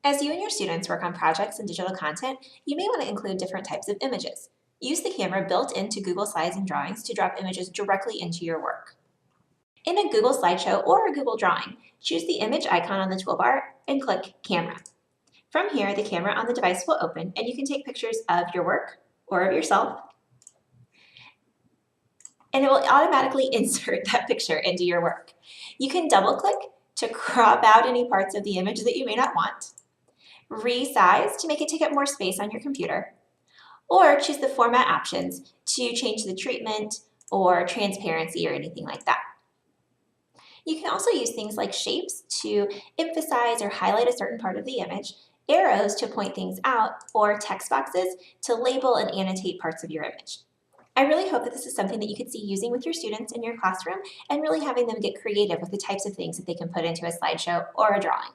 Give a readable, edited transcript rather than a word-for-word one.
As you and your students work on projects and digital content, you may want to include different types of images. Use the camera built into Google Slides and Drawings to drop images directly into your work. In a Google slideshow or a Google drawing, choose the image icon on the toolbar and click Camera. From here, the camera on the device will open and you can take pictures of your work or of yourself, and it will automatically insert that picture into your work. You can double click to crop out any parts of the image that you may not want, resize to make it take up more space on your computer, or choose the format options to change the treatment or transparency or anything like that. You can also use things like shapes to emphasize or highlight a certain part of the image, arrows to point things out, or text boxes to label and annotate parts of your image. I really hope that this is something that you could see using with your students in your classroom and really having them get creative with the types of things that they can put into a slideshow or a drawing.